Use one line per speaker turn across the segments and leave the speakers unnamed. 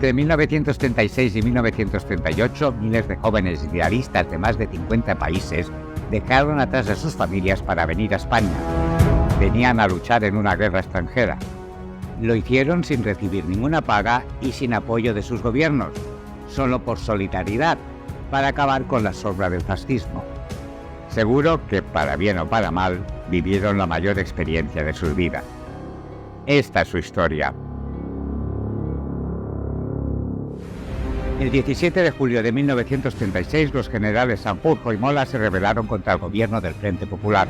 Entre 1936 y 1938, miles de jóvenes idealistas de más de 50 países dejaron atrás a sus familias para venir a España. Venían a luchar en una guerra extranjera. Lo hicieron sin recibir ninguna paga y sin apoyo de sus gobiernos, solo por solidaridad, para acabar con la sombra del fascismo. Seguro que, para bien o para mal, vivieron la mayor experiencia de sus vidas. Esta es su historia. El 17 de julio de 1936, los generales Sanjurjo y Mola se rebelaron contra el gobierno del Frente Popular.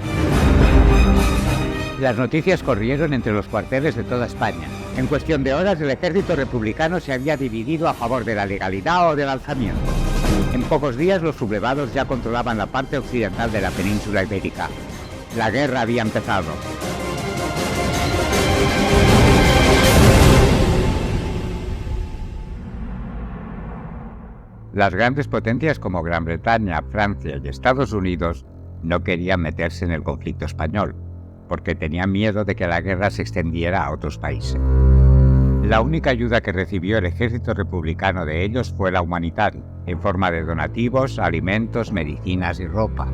Las noticias corrieron entre los cuarteles de toda España. En cuestión de horas, el ejército republicano se había dividido a favor de la legalidad o del alzamiento. En pocos días, los sublevados ya controlaban la parte occidental de la península ibérica. La guerra había empezado. Las grandes potencias como Gran Bretaña, Francia y Estados Unidos no querían meterse en el conflicto español, porque tenían miedo de que la guerra se extendiera a otros países. La única ayuda que recibió el ejército republicano de ellos fue la humanitaria, en forma de donativos, alimentos, medicinas y ropa.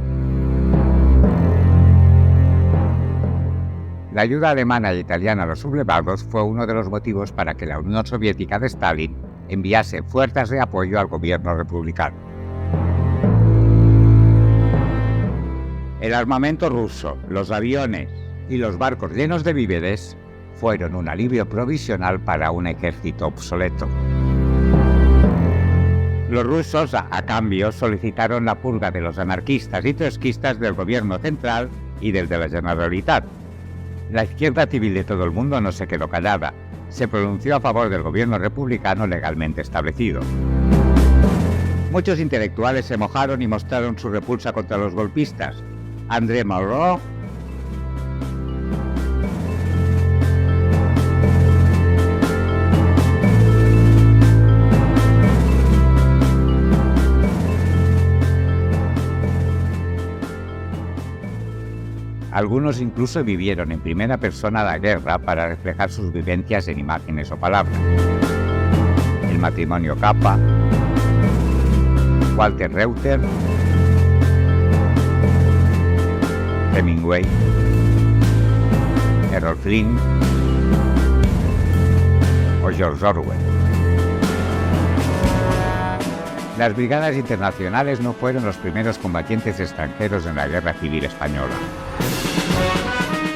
La ayuda alemana e italiana a los sublevados fue uno de los motivos para que la Unión Soviética de Stalin enviase fuerzas de apoyo al gobierno republicano. El armamento ruso, los aviones y los barcos llenos de víveres fueron un alivio provisional para un ejército obsoleto. Los rusos, a cambio, solicitaron la purga de los anarquistas y trotskistas del gobierno central y del de la Generalitat. La izquierda civil de todo el mundo no se quedó callada. Se pronunció a favor del gobierno republicano legalmente establecido. Muchos intelectuales se mojaron y mostraron su repulsa contra los golpistas. André Malraux, algunos incluso vivieron en primera persona la guerra para reflejar sus vivencias en imágenes o palabras. El matrimonio Capa, Walter Reuter, Hemingway, Errol Flynn o George Orwell. Las brigadas internacionales no fueron los primeros combatientes extranjeros en la Guerra Civil Española.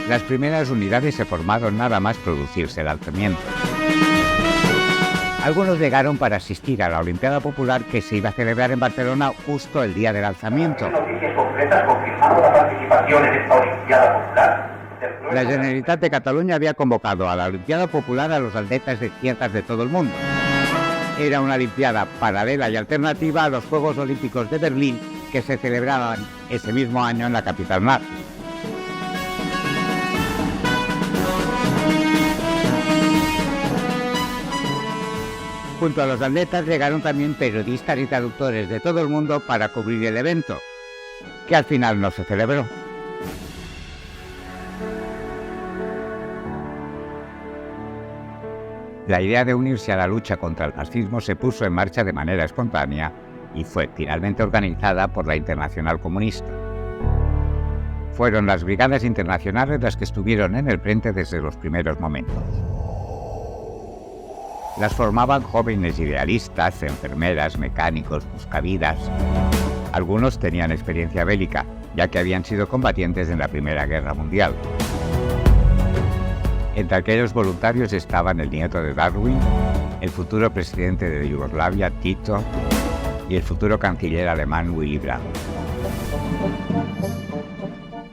Las primeras unidades se formaron nada más producirse el alzamiento. Algunos llegaron para asistir a la Olimpiada Popular que se iba a celebrar en Barcelona justo el día del alzamiento. La Generalitat de Cataluña había convocado a la Olimpiada Popular a los atletas de izquierdas de todo el mundo. Era una olimpiada paralela y alternativa a los Juegos Olímpicos de Berlín que se celebraban ese mismo año en la capital nazi. Junto a los atletas llegaron también periodistas y traductores de todo el mundo para cubrir el evento, que al final no se celebró. La idea de unirse a la lucha contra el fascismo se puso en marcha de manera espontánea y fue finalmente organizada por la Internacional Comunista. Fueron las brigadas internacionales las que estuvieron en el frente desde los primeros momentos. Las formaban jóvenes idealistas, enfermeras, mecánicos, buscavidas. Algunos tenían experiencia bélica, ya que habían sido combatientes en la Primera Guerra Mundial. Entre aquellos voluntarios estaban el nieto de Darwin, el futuro presidente de Yugoslavia, Tito, y el futuro canciller alemán, Willy Brandt.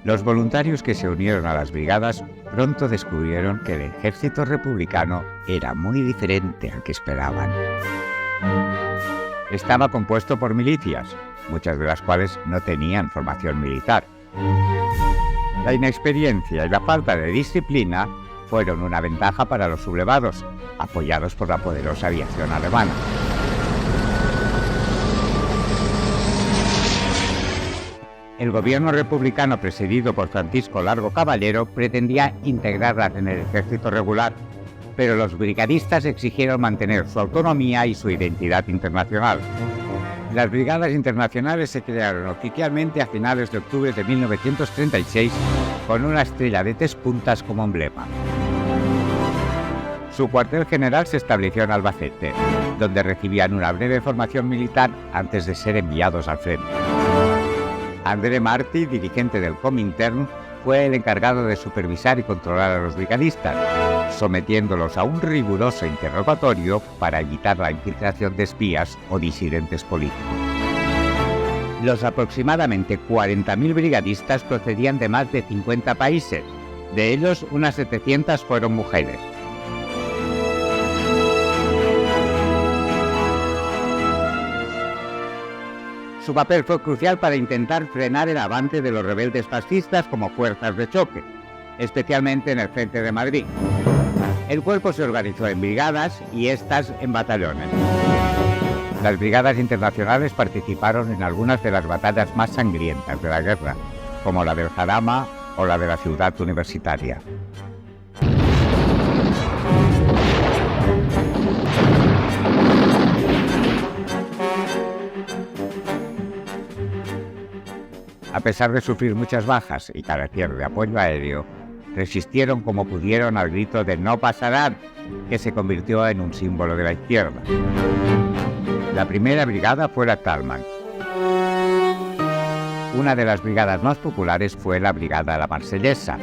Los voluntarios que se unieron a las brigadas pronto descubrieron que el ejército republicano era muy diferente al que esperaban. Estaba compuesto por milicias, muchas de las cuales no tenían formación militar. La inexperiencia y la falta de disciplina fueron una ventaja para los sublevados, apoyados por la poderosa aviación alemana. El gobierno republicano presidido por Francisco Largo Caballero pretendía integrarlas en el ejército regular, pero los brigadistas exigieron mantener su autonomía y su identidad internacional. Las brigadas internacionales se crearon oficialmente a finales de octubre de 1936 con una estrella de 3 puntas como emblema. Su cuartel general se estableció en Albacete, donde recibían una breve formación militar antes de ser enviados al frente. André Martí, dirigente del Comintern, fue el encargado de supervisar y controlar a los brigadistas, sometiéndolos a un riguroso interrogatorio para evitar la infiltración de espías o disidentes políticos. Los aproximadamente 40.000 brigadistas procedían de más de 50 países, de ellos unas 700 fueron mujeres. Su papel fue crucial para intentar frenar el avance de los rebeldes fascistas como fuerzas de choque, especialmente en el frente de Madrid. El cuerpo se organizó en brigadas y estas en batallones. Las brigadas internacionales participaron en algunas de las batallas más sangrientas de la guerra, como la del Jarama o la de la Ciudad Universitaria. A pesar de sufrir muchas bajas y carecer de apoyo aéreo, resistieron como pudieron al grito de "no pasarán", que se convirtió en un símbolo de la izquierda. La primera brigada fue la Talman. Una de las brigadas más populares fue la Brigada La Marsellesa,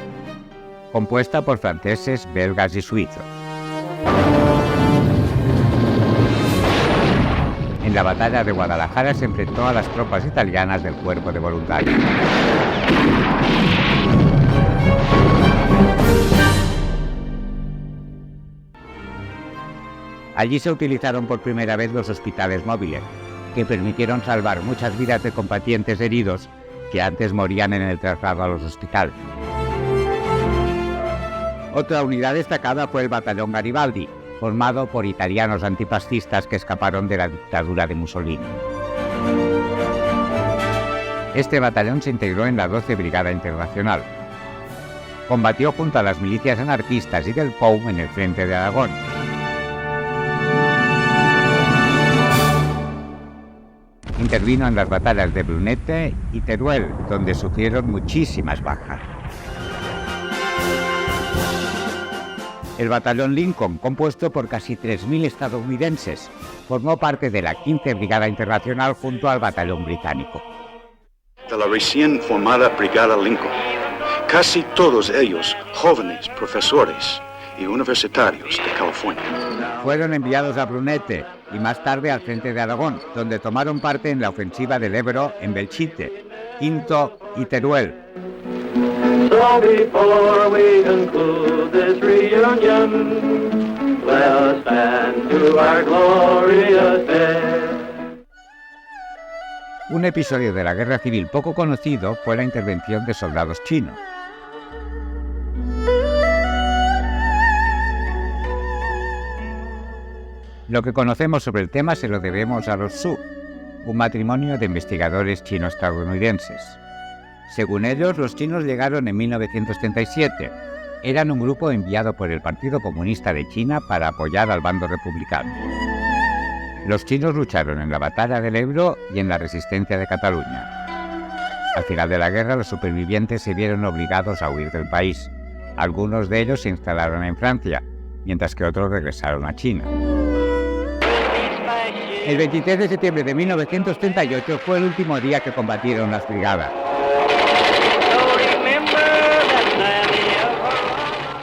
compuesta por franceses, belgas y suizos. En la batalla de Guadalajara se enfrentó a las tropas italianas del Cuerpo de Voluntarios. Allí se utilizaron por primera vez los hospitales móviles, que permitieron salvar muchas vidas de combatientes heridos que antes morían en el traslado a los hospitales. Otra unidad destacada fue el Batallón Garibaldi, formado por italianos antifascistas que escaparon de la dictadura de Mussolini. Este batallón se integró en la 12 Brigada Internacional. Combatió junto a las milicias anarquistas y del POUM en el frente de Aragón. Intervino en las batallas de Brunete y Teruel, donde sufrieron muchísimas bajas. El batallón Lincoln, compuesto por casi 3.000 estadounidenses, formó parte de la 15 Brigada Internacional junto al batallón británico.
De la recién formada Brigada Lincoln, casi todos ellos jóvenes profesores y universitarios de California.
Fueron enviados a Brunete y más tarde al frente de Aragón, donde tomaron parte en la ofensiva del Ebro en Belchite, Quinto y Teruel.
So before we conclude this reunion, let us stand to our glorious dead.
Un episodio de la Guerra Civil poco conocido fue la intervención de soldados chinos. Lo que conocemos sobre el tema se lo debemos a los Su, un matrimonio de investigadores chino-estadounidenses. Según ellos, los chinos llegaron en 1937. Eran un grupo enviado por el Partido Comunista de China para apoyar al bando republicano. Los chinos lucharon en la batalla del Ebro y en la resistencia de Cataluña. Al final de la guerra, los supervivientes se vieron obligados a huir del país. Algunos de ellos se instalaron en Francia, mientras que otros regresaron a China. El 23 de septiembre de 1938 fue el último día que combatieron las brigadas.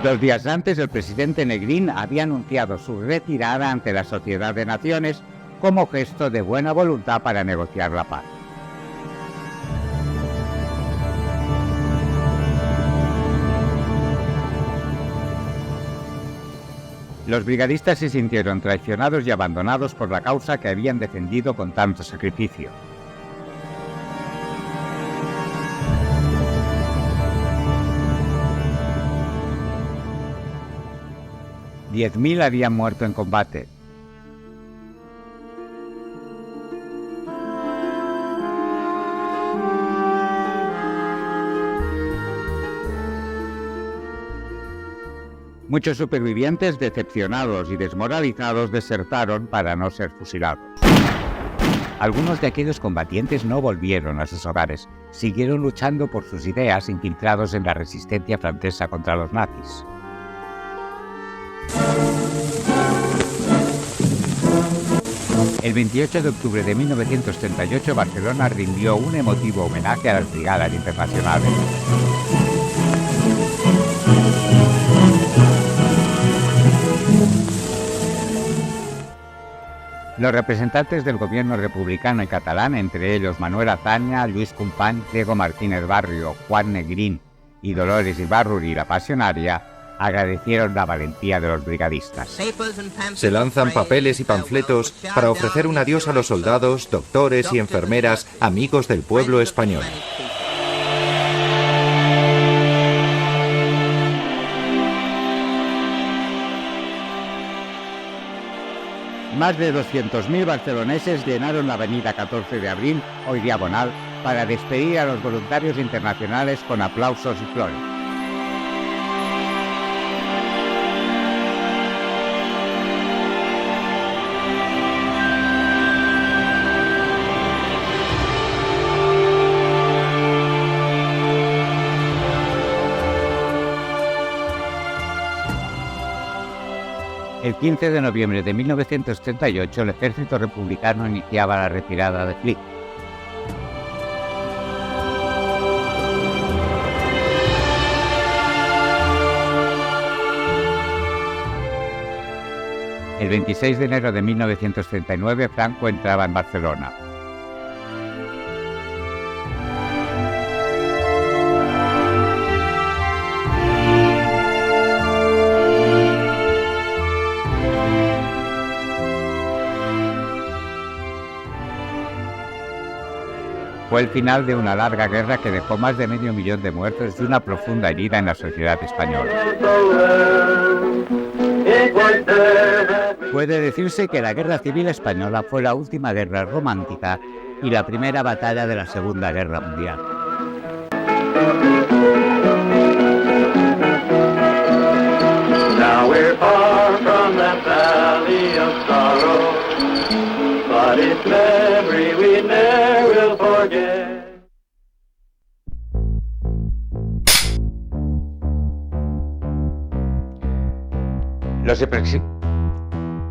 2 días antes, el presidente Negrín había anunciado su retirada ante la Sociedad de Naciones como gesto de buena voluntad para negociar la paz. Los brigadistas se sintieron traicionados y abandonados por la causa que habían defendido con tanto sacrificio. $10.000 habían muerto en combate. Muchos supervivientes, decepcionados y desmoralizados, desertaron para no ser fusilados. Algunos de aquellos combatientes no volvieron a sus hogares, siguieron luchando por sus ideas, infiltrados en la resistencia francesa contra los nazis. El 28 de octubre de 1938, Barcelona rindió un emotivo homenaje a las brigadas internacionales. Los representantes del gobierno republicano y catalán, entre ellos Manuel Azaña, Lluís Companys, Diego Martínez Barrio, Juan Negrín y Dolores Ibarruri la Pasionaria, agradecieron la valentía de los brigadistas.
Se lanzan papeles y panfletos para ofrecer un adiós a los soldados, doctores y enfermeras, amigos del pueblo español.
Más de 200.000 barceloneses llenaron la avenida 14 de abril, hoy diagonal, para despedir a los voluntarios internacionales con aplausos y flores. El 15 de noviembre de 1938, el ejército republicano iniciaba la retirada de Flick. El 26 de enero de 1939, Franco entraba en Barcelona. Fue el final de una larga guerra que dejó más de 500.000 de muertos y una profunda herida en la sociedad española. Puede decirse que la Guerra Civil Española fue la última guerra romántica y la primera batalla de la Segunda Guerra Mundial.
Now we're far from that valley of sorrow, but its memory we never will forget.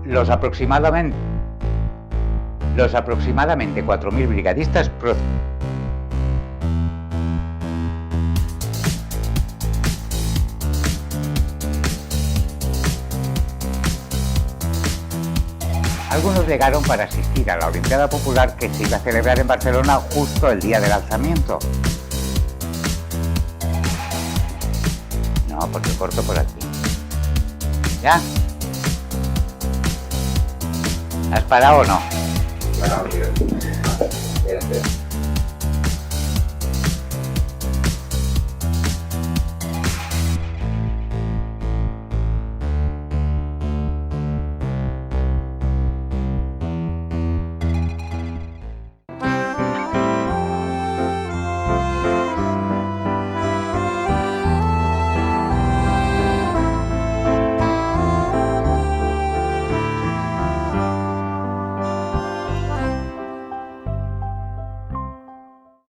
Los aproximadamente 4.000 brigadistas Algunos llegaron para asistir a la Olimpiada Popular que se iba a celebrar en Barcelona justo el día del alzamiento. No, porque corto por aquí. ¿Ya? ¿Has parado o no?
Bueno, espera.